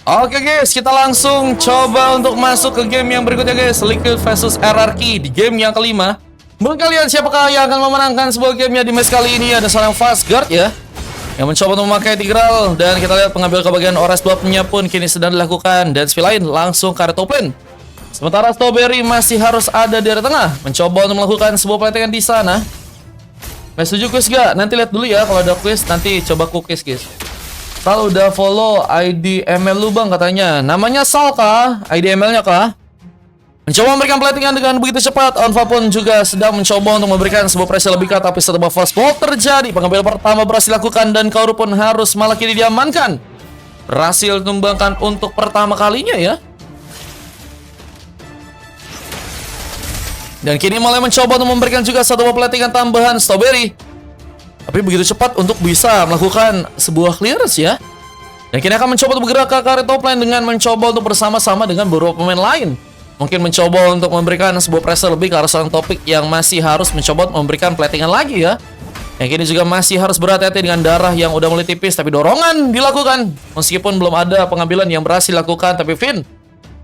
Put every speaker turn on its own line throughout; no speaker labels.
Oke guys, kita langsung coba untuk masuk ke game yang berikutnya guys. Liquid versus RRQ di game yang kelima. Menurut kalian siapakah yang akan memenangkan sebuah gamenya di match kali ini? Ada seorang fast guard ya yang mencoba untuk memakai Tigreal. Dan kita lihat pengambil kebagian Ores Dwarf-nya pun kini sedang dilakukan. Dan spill lain langsung ke area top lane. Sementara Strawberry masih harus ada di area tengah, mencoba untuk melakukan sebuah pelatihan di sana. Setuju quiz gak? Nanti lihat dulu ya, kalau ada quiz nanti coba cookies guys. Sal udah follow ID ML lu bang katanya. Namanya Sal kah? ID ML-nya kah? Mencoba memberikan pelatihan dengan begitu cepat. Onva pun juga sedang mencoba untuk memberikan sebuah pressure lebih ketat. Tapi setelah first ball terjadi, pengambil pertama berhasil dilakukan. Dan Kaoru pun harus malah kini diamankan. Berhasil tumbangkan untuk pertama kalinya ya. Dan kini mulai mencoba untuk memberikan juga satu pelatihan tambahan Strawberry. Tapi begitu cepat untuk bisa melakukan sebuah clearance ya. Dan kini akan mencoba untuk bergerak ke area top lane dengan mencoba untuk bersama-sama dengan beberapa pemain lain. Mungkin mencoba untuk memberikan sebuah pressure lebih ke arah seorang topik yang masih harus mencoba untuk memberikan platingan lagi ya. Yang kini juga masih harus berhati-hati dengan darah yang udah mulai tipis. Tapi dorongan dilakukan. Meskipun belum ada pengambilan yang berhasil dilakukan. Tapi Finn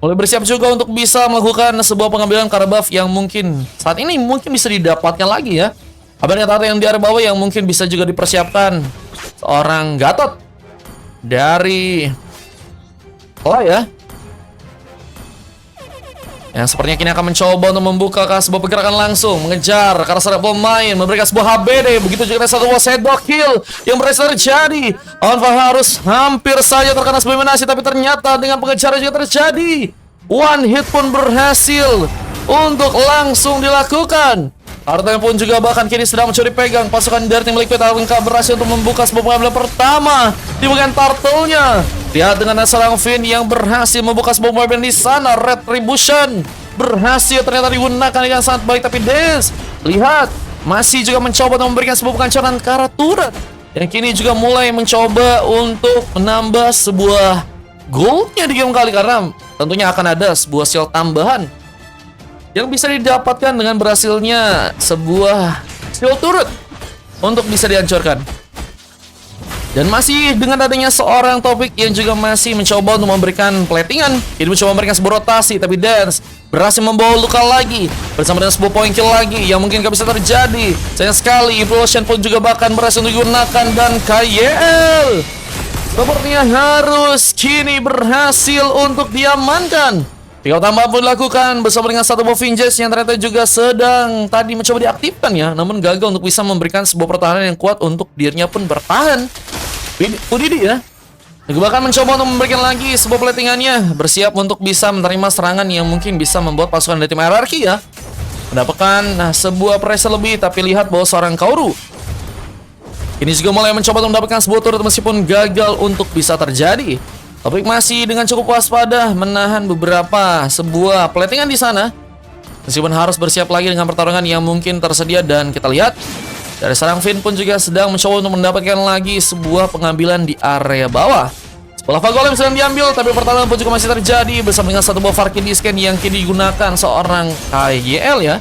mulai bersiap juga untuk bisa melakukan sebuah pengambilan karena buff yang mungkin saat ini mungkin bisa didapatkan lagi ya. Kabarnya Tata yang di area bawah yang mungkin bisa juga dipersiapkan seorang Gatot dari ya. Yang sepertinya kini akan mencoba untuk membuka ke sebuah pergerakan langsung, mengejar ke arah seorang pemain, memberikan sebuah HBD. Begitu juga satu headlock kill yang berhasil terjadi. Onva harus hampir saja terkena sebuah eliminasi, tapi ternyata dengan pengejaran juga terjadi. One hit pun berhasil untuk langsung dilakukan. Artanya pun juga bahkan kini sedang mencuri pegang pasukan dari tim Liquid. Alengka berhasil untuk membuka sebuah pengambilan pertama di bagian turtle-nya. Lihat dengan seorang Finn yang berhasil membuka sebuah pengambilan di sana. Retribution berhasil ternyata digunakan dengan sangat baik. Tapi Dance, lihat, masih juga mencoba untuk memberikan sebuah pengancaran ke arah turret. Dan kini juga mulai mencoba untuk menambah sebuah goldnya di game kali. Karena tentunya akan ada sebuah shield tambahan yang bisa didapatkan dengan berhasilnya sebuah shield turret untuk bisa dihancurkan. Dan masih dengan adanya seorang topik yang juga masih mencoba untuk memberikan platingan. Ini mencoba memberikan sebuah rotasi, tapi Dance berhasil membawa luka lagi bersama dengan sebuah point kill lagi yang mungkin gak bisa terjadi. Sayang sekali, Evolution pun juga bahkan berhasil digunakan. Dan KYL sepertinya harus kini berhasil untuk diamankan. Tiga tambah pun dilakukan bersama dengan satu buff Vinges yang ternyata juga sedang tadi mencoba diaktifkan ya. Namun gagal untuk bisa memberikan sebuah pertahanan yang kuat untuk dirinya pun bertahan. Udidi ya. Bahkan mencoba untuk memberikan lagi sebuah platingannya. Bersiap untuk bisa menerima serangan yang mungkin bisa membuat pasukan dari tim RRQ ya mendapatkan sebuah pressure lebih. Tapi lihat bahwa seorang Kaoru ini juga mulai mencoba untuk mendapatkan sebuah turret meskipun gagal untuk bisa terjadi. Topik masih dengan cukup waspada menahan beberapa sebuah platingan di sana. Meskipun harus bersiap lagi dengan pertarungan yang mungkin tersedia. Dan kita lihat dari seorang Finn pun juga sedang mencoba untuk mendapatkan lagi sebuah pengambilan di area bawah. Setelah Fagolem sedang diambil, tapi pertarungan pun juga masih terjadi bersama dengan satu buah Farkin Disken yang kini digunakan seorang KYL ya.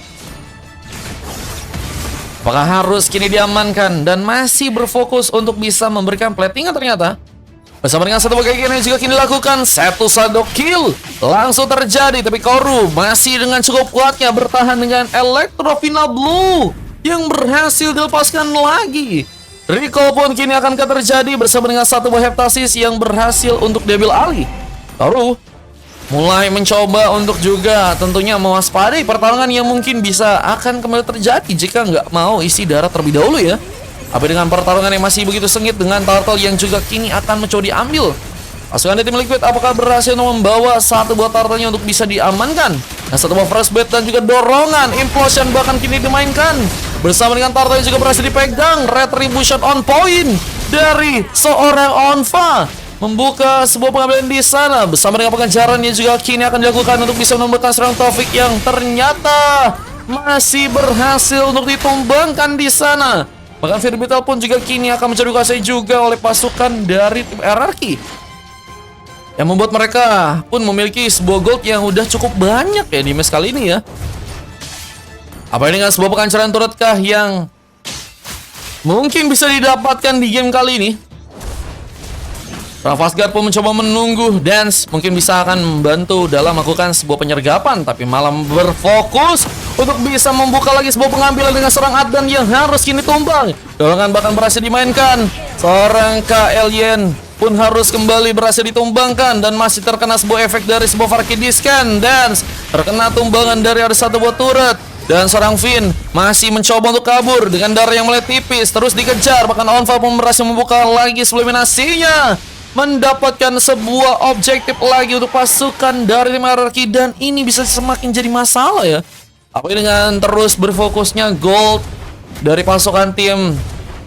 Apakah harus kini diamankan dan masih berfokus untuk bisa memberikan platingan ternyata. Bersama dengan satu bagian yang juga kini dilakukan. Satu kill langsung terjadi. Tapi Kaoru masih dengan cukup kuatnya bertahan dengan Electro Final Blue yang berhasil dilepaskan lagi. Recall pun kini akan terjadi bersama dengan satu buah Heptasis yang berhasil untuk diambil alih. Kaoru mulai mencoba untuk juga tentunya mewaspadai pertarungan yang mungkin bisa akan kembali terjadi jika nggak mau isi darah terlebih dahulu ya. Tapi dengan pertarungan yang masih begitu sengit dengan turtle yang juga kini akan mencoba diambil. Pasukan dari tim Liquid apakah berhasil membawa satu buah turtle-nya untuk bisa diamankan? Nah, satu buah fresh bait dan juga dorongan implosion bahkan kini dimainkan. Bersama dengan turtle yang juga berhasil dipegang. Retribution on point dari seorang Onva membuka sebuah pengambilan di sana. Bersama dengan pengejaran yang juga kini akan dilakukan untuk bisa menemukan seorang Taufik yang ternyata masih berhasil untuk ditumbangkan di sana. Bahkan Firbital pun juga kini akan mencari kuasai juga oleh pasukan dari tim RRQ. Yang membuat mereka pun memiliki sebuah gold yang udah cukup banyak ya di match kali ini ya. Apa ini dengan sebuah pengancaran turret kah yang mungkin bisa didapatkan di game kali ini? Ravasgard pun mencoba menunggu. Dance mungkin bisa akan membantu dalam melakukan sebuah penyergapan, tapi malah berfokus untuk bisa membuka lagi sebuah pengambilan dengan seorang Adnan yang harus kini tumbang. Dorongan bahkan berhasil dimainkan. Seorang KLien pun harus kembali berhasil ditumbangkan dan masih terkena sebuah efek dari sebuah Farkidiskan. Dance terkena tumbangan dari ada satu buah turret. Dan seorang Finn masih mencoba untuk kabur dengan darah yang mulai tipis. Terus dikejar, bahkan Onfa pun berhasil membuka lagi eliminasinya, mendapatkan sebuah objektif lagi untuk pasukan dari tim RRQ. Dan ini bisa semakin jadi masalah ya, apalagi dengan terus berfokusnya gold dari pasukan tim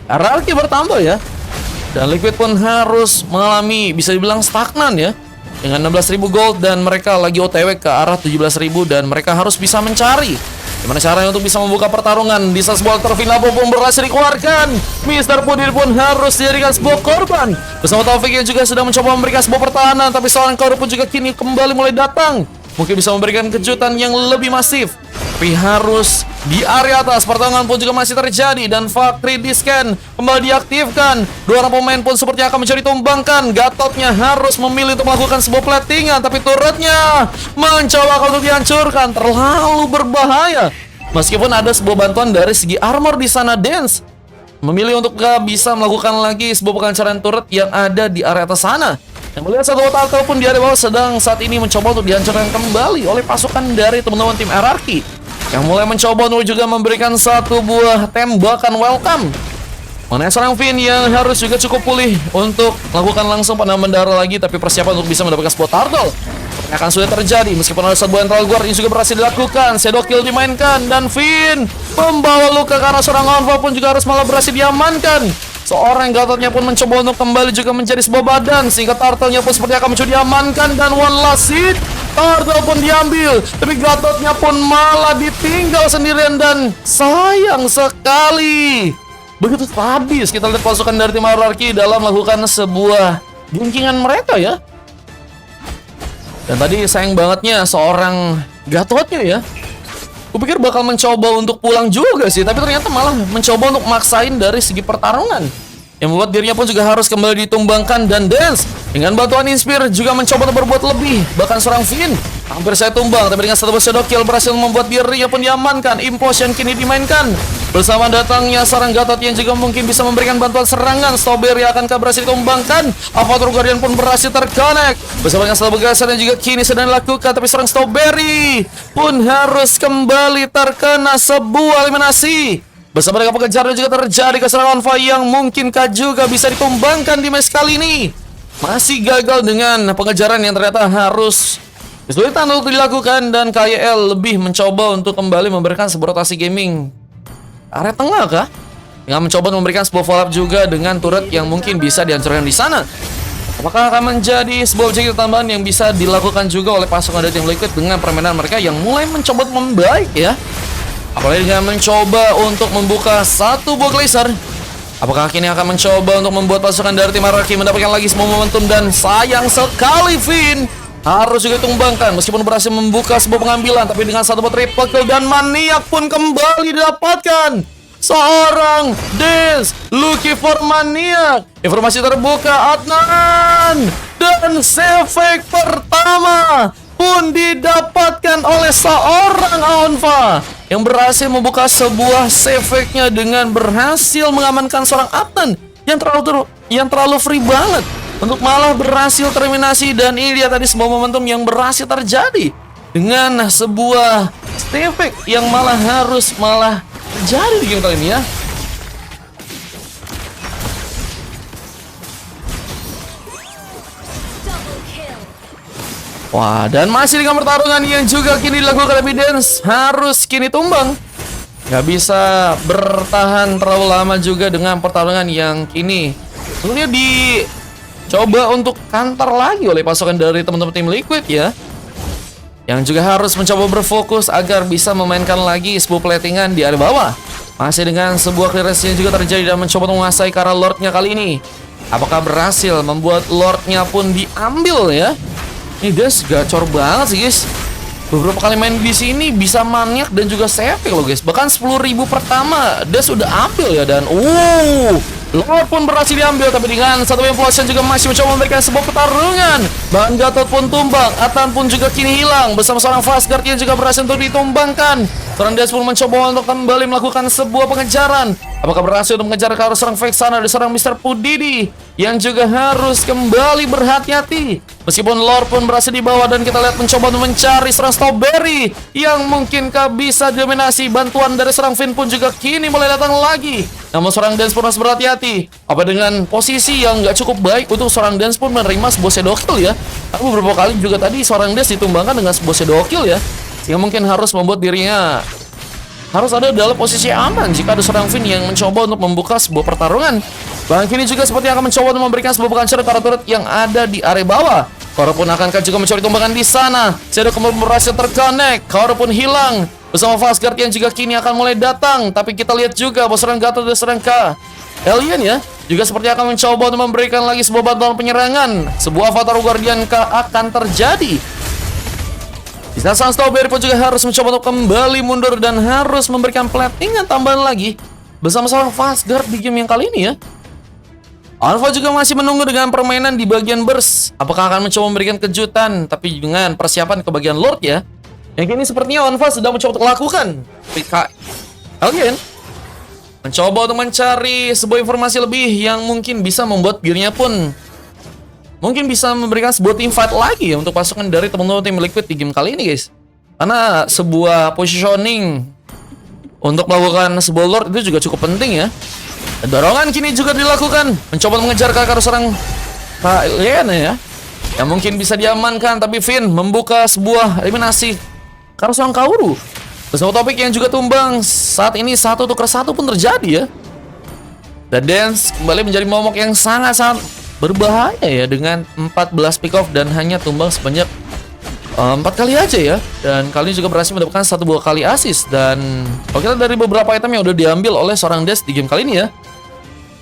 RRQ bertambah ya. Dan Liquid pun harus mengalami bisa dibilang stagnan ya, dengan 16.000 gold dan mereka lagi OTW ke arah 17.000. Dan mereka harus bisa mencari gimana caranya untuk bisa membuka pertarungan. Di saat sebuah terfinapo pun berhasil dikeluarkan, Mr. Pudir pun harus dijadikan sebuah korban bersama Taufik yang juga sedang mencoba memberikan sebuah pertahanan. Tapi seorang Koro pun juga kini kembali mulai datang, mungkin bisa memberikan kejutan yang lebih masif. Tapi harus di area atas, pertarungan pun juga masih terjadi. Dan Farkidiskan kembali diaktifkan. Dua orang pemain pun sepertinya akan mencari tumbangkan. Gatotnya harus memilih untuk melakukan sebuah platingan, tapi turretnya mencoba untuk dihancurkan. Terlalu berbahaya. Meskipun ada sebuah bantuan dari segi armor di sana, Dance memilih untuk gak bisa melakukan lagi sebuah pengancaran turret yang ada di area atas sana. Yang melihat satu turtle pun di area bawah sedang saat ini mencoba untuk dihancurkan kembali oleh pasukan dari teman-teman tim RRQ, yang mulai mencoba untuk juga memberikan satu buah tembakan welcome. Mengenai seorang Finn yang harus juga cukup pulih untuk melakukan langsung panah mendarah lagi, tapi persiapan untuk bisa mendapatkan sebuah turtle akan sudah terjadi. Meskipun ada sebuah entral guard yang juga berhasil dilakukan, shadow kill dimainkan, dan Finn membawa luka karena seorang Onfa pun juga harus malah berhasil diamankan. Seorang Gatotnya pun mencoba untuk kembali juga menjadi sebuah badan, sehingga turtle-nya pun seperti akan mencoba diamankan. Dan one last hit, turtle pun diambil, tapi Gatotnya pun malah ditinggal sendirian. Dan sayang sekali, begitu sadis kita lihat pasukan dari tim RRQ dalam melakukan sebuah guncingan mereka ya. Dan tadi sayang bangetnya seorang Gatotnya ya, kupikir bakal mencoba untuk pulang juga sih, tapi ternyata malah mencoba untuk maksain dari segi pertarungan, yang membuat dirinya pun juga harus kembali ditumbangkan. Dan Dance dengan bantuan Inspire juga mencoba untuk berbuat lebih. Bahkan seorang Finn hampir saya tumbang, tapi dengan satu shadow kill berhasil membuat dirinya pun diamankan. Implosion kini dimainkan bersama datangnya seorang Gatot yang juga mungkin bisa memberikan bantuan serangan. Strawberry akankah berhasil ditumbangkan? Avatar Guardian pun berhasil terconnect bersama dengan satu begasan yang juga kini sedang dilakukan, tapi seorang Strawberry pun harus kembali terkena sebuah eliminasi. Bersama dengan pengejaran juga terjadi keserangan Onfa yang mungkinkah juga bisa ditumbangkan di match kali ini. Masih gagal dengan pengejaran yang ternyata harus kesulitan untuk dilakukan. Dan KYL lebih mencoba untuk kembali memberikan sebuah rotasi gaming area tengah kah? Dengan mencoba memberikan sebuah follow up juga dengan turret yang mungkin bisa dihancurkan di sana. Apakah akan menjadi sebuah objektif tambahan yang bisa dilakukan juga oleh pasukan dari tim Liquid dengan permainan mereka yang mulai mencoba membaik ya? Apalagi dengan mencoba untuk membuka satu buah glacier. Apakah kini akan mencoba untuk membuat pasukan dari tim RRQ mendapatkan lagi semua momentum? Dan sayang sekali Finn harus juga tumbangkan meskipun berhasil membuka sebuah pengambilan, tapi dengan satu buah triple kill. Dan Maniak pun kembali didapatkan. Seorang Dance looking for Maniak. Informasi terbuka Adnan, dan save pertama pun didapatkan oleh seorang Onfa yang berhasil membuka sebuah save-nya dengan berhasil mengamankan seorang Adnan yang terlalu free banget untuk malah berhasil terminasi. Dan ini dia tadi sebuah momentum yang berhasil terjadi dengan sebuah save yang malah terjadi di game kali ini ya. Wah, dan masih dengan pertarungan yang juga kini dilakukan Evidence harus kini tumbang. Gak bisa bertahan terlalu lama juga dengan pertarungan yang kini tentunya dicoba untuk kantor lagi oleh pasukan dari teman-teman tim Liquid ya, yang juga harus mencoba berfokus agar bisa memainkan lagi sebuah platingan di area bawah. Masih dengan sebuah clearance yang juga terjadi dan mencoba menguasai karena Lordnya kali ini. Apakah berhasil membuat Lordnya pun diambil ya? Ini Des gacor banget sih guys. Beberapa kali main di sini bisa maniak dan juga save loh guys. Bahkan 10.000 pertama Des udah ambil ya. Dan Lord pun berhasil diambil, tapi dengan satu implosion juga masih mencoba memberikan sebuah pertarungan. Bang Gatot pun tumbang, Atan pun juga kini hilang bersama seorang Fast Guard yang juga berhasil untuk ditumbangkan. Seorang Des pun mencoba untuk kembali melakukan sebuah pengejaran. Apakah berhasil untuk mengejar ke arah seorang Vexana dari seorang Mr. Pudidi yang juga harus kembali berhati-hati. Meskipun Lord pun berhasil dibawa dan kita lihat mencoba untuk mencari seorang Strawberry yang mungkinkah bisa dominasi. Bantuan dari seorang Finn pun juga kini mulai datang lagi. Namun seorang Dance pun harus berhati-hati. Apa dengan posisi yang nggak cukup baik untuk seorang Dance pun menerima sebuah shadow kill ya. Tapi beberapa kali juga tadi seorang Dance ditumbangkan dengan sebuah shadow kill ya. Yang mungkin harus membuat dirinya harus ada dalam posisi aman jika ada seorang Finn yang mencoba untuk membuka sebuah pertarungan. Bang kini juga seperti akan mencoba untuk memberikan sebuah pengancaran para turret yang ada di area bawah. Koro pun akankah juga mencuri tumbangan di sana. Shadow kemudian berhasil terconnect. Koro pun hilang bersama Fast Guard yang juga kini akan mulai datang. Tapi kita lihat juga bahwa serang Gatot dan serang K Alien ya juga seperti akan mencoba untuk memberikan lagi sebuah bantuan penyerangan. Sebuah avatar Guardian K akan terjadi. Di saat sang Strawberry pun juga harus mencoba untuk kembali mundur dan harus memberikan platingan tambahan lagi bersama seorang Fast Guard di game yang kali ini ya. Alpha juga masih menunggu dengan permainan di bagian burst. Apakah akan mencoba memberikan kejutan tapi dengan persiapan ke bagian Lord ya. Yang kini sepertinya Alpha sedang mencoba untuk lakukan. Kalian mencoba untuk mencari sebuah informasi lebih yang mungkin bisa membuat dirinya pun mungkin bisa memberikan sebuah team fight lagi ya untuk pasukan dari teman-teman tim Liquid di game kali ini guys. Karena sebuah positioning untuk melakukan sebuah Lord itu juga cukup penting ya. Dan dorongan kini juga dilakukan mencoba mengejar ke arah seorang Kalian ya yang mungkin bisa diamankan, tapi Finn membuka sebuah eliminasi karena seorang Kaoru bersama Topik yang juga tumbang. Saat ini 1 tukar 1 pun terjadi ya. Dan Dance kembali menjadi momok yang sangat-sangat berbahaya ya dengan 14 pick off dan hanya tumbang sebanyak 4 kali aja ya. Dan kali ini juga berhasil mendapatkan 1 buah kali assist. Dan kalau kita dari beberapa item yang udah diambil oleh seorang Des di game kali ini ya,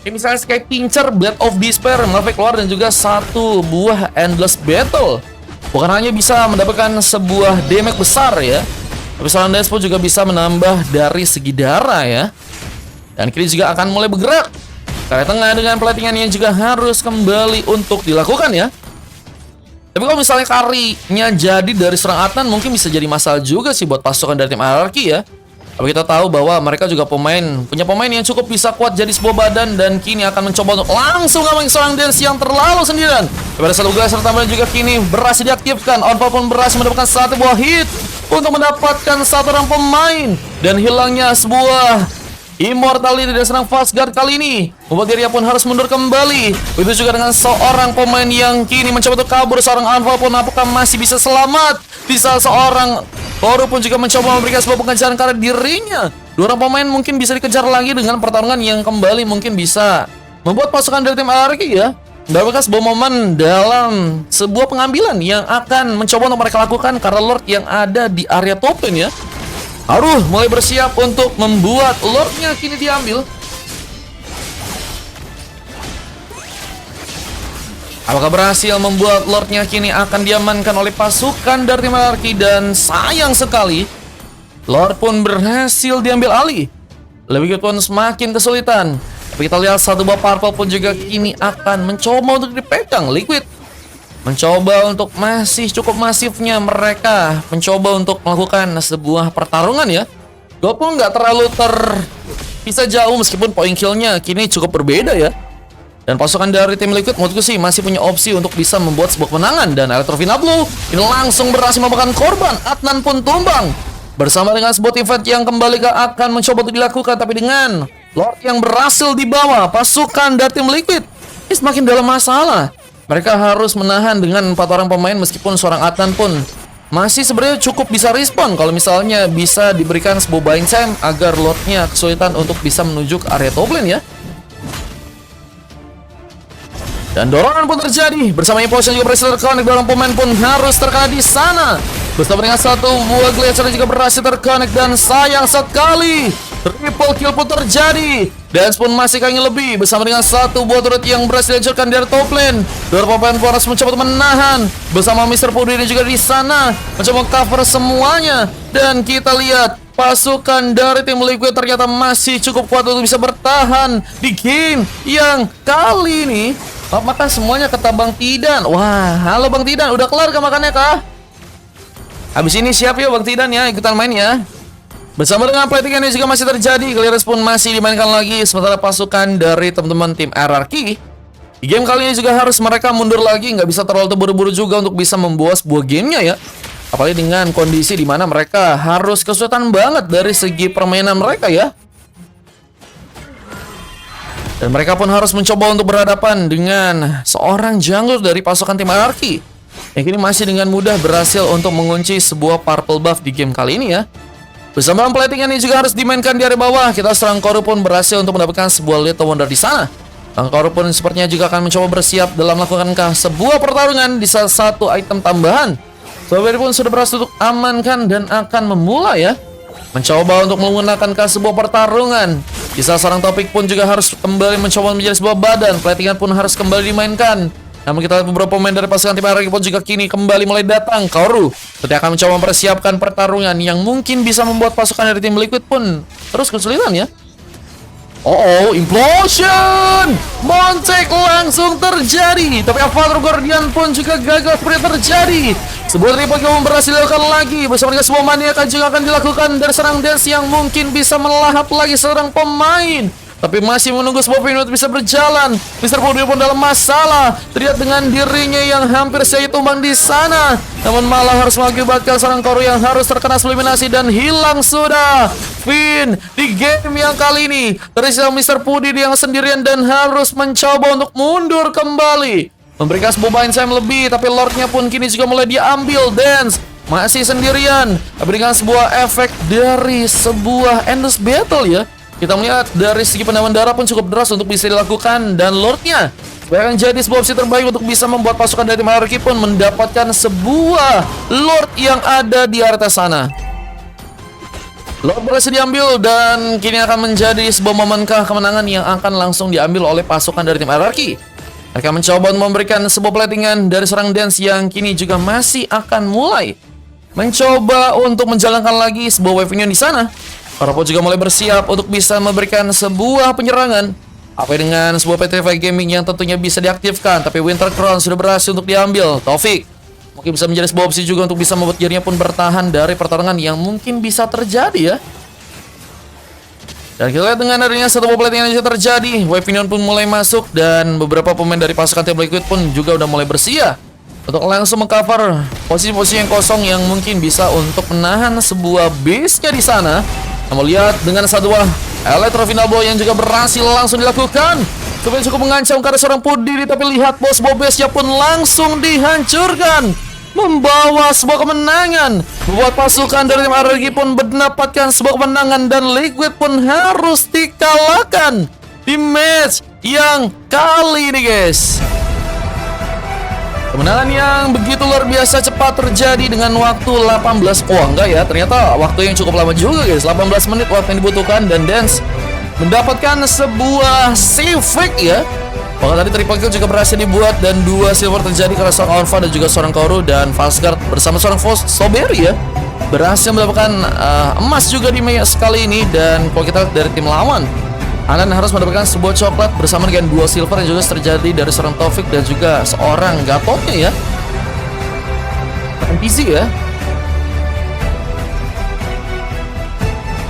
kayak misalnya Sky Pincher, Blade of Despair, Malefic keluar dan juga 1 buah Endless Battle. Bukan hanya bisa mendapatkan sebuah damage besar ya, tapi seorang Des pun juga bisa menambah dari segi darah ya. Dan kini juga akan mulai bergerak ke area tengah dengan platingan yang juga harus kembali untuk dilakukan ya. Tapi kalau misalnya karinya jadi dari seorang Adnan mungkin bisa jadi masalah juga sih buat pasukan dari tim Hierarchy ya. Tapi kita tahu bahwa mereka juga punya pemain yang cukup bisa kuat jadi sebuah badan. Dan kini akan mencoba untuk langsung ngomongin seorang Dance yang terlalu sendirian. Pada satu gelaser tambahan juga kini berhasil diaktifkan. Onpa pun berhasil mendapatkan 1 buah hit untuk mendapatkan 1 orang pemain. Dan hilangnya sebuah Immortality dari serang Fast Guard kali ini membuat dirinya pun harus mundur kembali. Begitu juga dengan seorang pemain yang kini mencoba untuk kabur. Seorang Alpha pun apakah masih bisa selamat? Bisa seorang Koro pun juga mencoba memberikan sebuah pengejaran karena dirinya. 2 orang pemain mungkin bisa dikejar lagi dengan pertarungan yang kembali mungkin bisa membuat pasukan dari tim Hierarchy ya mendapatkan sebuah momen dalam sebuah pengambilan yang akan mencoba untuk mereka lakukan karena Lord yang ada di area top lane ya. Haruh mulai bersiap untuk membuat Lordnya kini diambil. Apakah berhasil membuat Lordnya kini akan diamankan oleh pasukan dari tim Hierarchy. Dan sayang sekali Lord pun berhasil diambil alih. Lebih pun semakin kesulitan. Tapi kita lihat 1 buah purple pun juga kini akan mencoba untuk dipegang Liquid. Mencoba untuk masih cukup masifnya mereka mencoba untuk melakukan sebuah pertarungan ya. Gue pun nggak terlalu terpisah jauh meskipun point killnya kini cukup berbeda ya. Dan pasukan dari tim Liquid menurutku sih masih punya opsi untuk bisa membuat sebuah kemenangan. Dan Electrovina Blue ini langsung berhasil memakan korban. Adnan pun tumbang bersama dengan sebuah event yang kembali akan mencoba untuk dilakukan. Tapi dengan Lord yang berhasil dibawa, pasukan dari tim Liquid ini semakin dalam masalah. Mereka harus menahan dengan 4 orang pemain meskipun seorang Adnan pun masih sebenarnya cukup bisa respon kalau misalnya bisa diberikan sebuah buying time agar Lordnya kesulitan untuk bisa menuju ke area top lane ya. Dan dorongan pun terjadi bersama Impulsion juga berhasil terconnect. Dorong pemain pun harus terkena di sana bersama dengan 1 buah Glacier juga berhasil terconnect. Dan sayang sekali triple kill pun terjadi. Dance pun masih kayaknya lebih bersama dengan 1 buah turret yang berhasil dihancurkan dari top lane. 2 pemain pun harus mencoba menahan bersama Mr. Pudiri juga di sana mencoba cover semuanya. Dan kita lihat pasukan dari tim Liquid ternyata masih cukup kuat untuk bisa bertahan di game yang kali ini. Apakah semuanya kata Bang Tidan? Wah, halo Bang Tidan, udah kelar kah makannya kah? Habis ini siap ya Bang Tidan ya, ikutan main ya. Bersama dengan platingan yang juga masih terjadi, Clearance pun masih dimainkan lagi. Sementara pasukan dari teman-teman tim RRQ di game kali ini juga harus mereka mundur lagi, nggak bisa terlalu terburu-buru juga untuk bisa membawa sebuah gamenya ya. Apalagi dengan kondisi di mana mereka harus kesulitan banget dari segi permainan mereka ya. Dan mereka pun harus mencoba untuk berhadapan dengan seorang jungler dari pasukan tim RRQ yang kini masih dengan mudah berhasil untuk mengunci sebuah purple buff di game kali ini ya. Bersama platingan ini juga harus dimainkan di area bawah. Kita serang Koru pun berhasil untuk mendapatkan sebuah Little Wonder di sana. Koru pun sepertinya juga akan mencoba bersiap dalam melakukan sebuah pertarungan di salah satu item tambahan. Strawberry pun sudah berhasil untuk amankan dan akan memulai ya. Mencoba untuk menggunakan sebuah pertarungan. Kisah seorang Topik pun juga harus kembali mencoba menjadi sebuah badan. Platingan pun harus kembali dimainkan. Namun kita lihat beberapa pemain dari pasukan tim RRQ pun juga kini kembali mulai datang. Koru seperti akan mencoba mempersiapkan pertarungan yang mungkin bisa membuat pasukan dari tim Liquid pun terus kesulitan ya. Oh, implosion! Montek langsung terjadi. Tapi Avatar Guardian pun juga gagal seperti terjadi. Sebuah triple kill berhasil dilakukan lagi. Bersama dengan sebuah maniak juga akan dilakukan dari serang Dance yang mungkin bisa melahap lagi seorang pemain. Tapi masih menunggu sebuah pinut bisa berjalan. Mr. Pudi pun dalam masalah. Terlihat dengan dirinya yang hampir saja tumbang di sana. Namun malah harus mengakibatkan seorang Koru yang harus terkena eliminasi dan hilang sudah. Finn di game yang kali ini tersisa Mr. Pudi yang sendirian dan harus mencoba untuk mundur kembali. Memberikan sebuah bind time lebih. Tapi Lordnya pun kini juga mulai diambil. Dance masih sendirian. Berikan sebuah efek dari sebuah endless battle ya. Kita melihat dari segi pendaman darah pun cukup deras untuk bisa dilakukan. Dan Lordnya akan jadi sebuah opsi terbaik untuk bisa membuat pasukan dari tim RRQ pun mendapatkan sebuah Lord yang ada di area sana. Lord berhasil diambil dan kini akan menjadi sebuah momenkah kemenangan yang akan langsung diambil oleh pasukan dari tim RRQ. Mereka mencoba untuk memberikan sebuah platingan dari serang Dance yang kini juga masih akan mulai mencoba untuk menjalankan lagi sebuah wave union di sana. Para pun juga mulai bersiap untuk bisa memberikan sebuah penyerangan. Apa dengan sebuah PT5 Gaming yang tentunya bisa diaktifkan. Tapi Winter Crown sudah berhasil untuk diambil. Taufik mungkin bisa menjadi sebuah opsi juga untuk bisa membuat dirinya pun bertahan dari pertarungan yang mungkin bisa terjadi ya. Dan kita lihat dengan adanya satu buah platingan yang terjadi, Wave Union pun mulai masuk. Dan beberapa pemain dari pasukan tim Liquid pun juga udah mulai bersiap untuk langsung mengcover posisi-posisi yang kosong yang mungkin bisa untuk menahan sebuah base-nya di sana. Namun lihat dengan satu buah Electro Final Blow yang juga berhasil langsung dilakukan. Sebenarnya cukup mengancam karena seorang Pudiri. Tapi lihat bos bobesnya pun langsung dihancurkan, membawa sebuah kemenangan. Membuat pasukan dari tim RRQ pun mendapatkan sebuah kemenangan. Dan Liquid pun harus dikalahkan di match yang kali ini guys. Kemenangan yang begitu luar biasa cepat terjadi dengan waktu 18. Oh enggak ya, ternyata waktu yang cukup lama juga guys. 18 menit waktu yang dibutuhkan. Dan Dance mendapatkan sebuah save fake ya. Bahkan tadi triple kill juga berhasil dibuat. Dan 2 silver terjadi karena seorang Alpha dan juga seorang Koru. Dan Falsguard bersama seorang Strawberry ya berhasil mendapatkan emas juga di match kali ini. Dan kalau kita lihat dari tim lawan, Anan harus mendapatkan sebuah coklat bersama dengan 2 silver yang juga terjadi dari seorang Taufik dan juga seorang Gatotnya ya. NPC ya.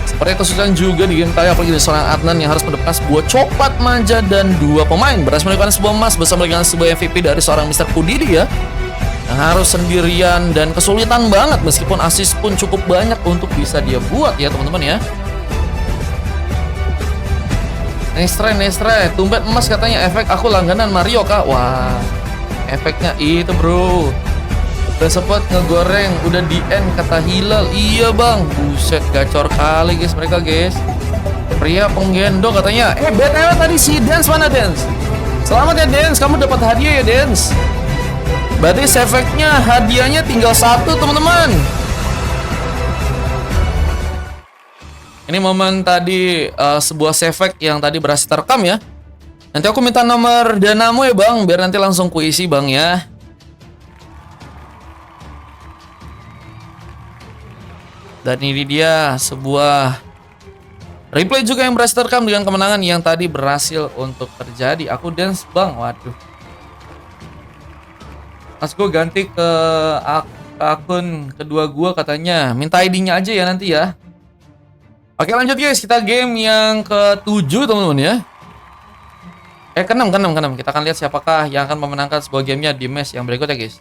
Seperti kesulitan juga di game kali, apalagi dari seorang Adnan yang harus mendapatkan sebuah coklat manja. Dan 2 pemain berhasil mendapatkan sebuah emas bersama dengan sebuah MVP dari seorang Mr. Pudiri ya, yang harus sendirian dan kesulitan banget. Meskipun assist pun cukup banyak untuk bisa dia buat ya teman-teman ya. Nice try, tumben emas katanya. Efek aku langganan Mario kak. Wah, efeknya itu bro. Udah sempet ngegoreng, udah di end kata Hilal. Iya bang, buset gacor kali guys mereka guys. Pria penggendong katanya. BTW tadi si Dance mana Dance? Selamat ya Dance, kamu dapat hadiah ya Dance. Berarti efeknya hadiahnya tinggal 1 teman-teman. Ini momen tadi sebuah save yang tadi berhasil terekam ya. Nanti aku minta nomor danamu ya bang, biar nanti langsung kuisi bang ya. Dan ini dia sebuah replay juga yang berhasil terekam dengan kemenangan yang tadi berhasil untuk terjadi. Aku dance bang, waduh. Mas gue ganti ke akun kedua gue katanya. Minta ID-nya aja ya nanti ya. Oke lanjut guys, kita game yang ke-7 teman-teman ya. Ke-6. Kita akan lihat siapakah yang akan memenangkan sebuah gamenya di match yang berikutnya guys.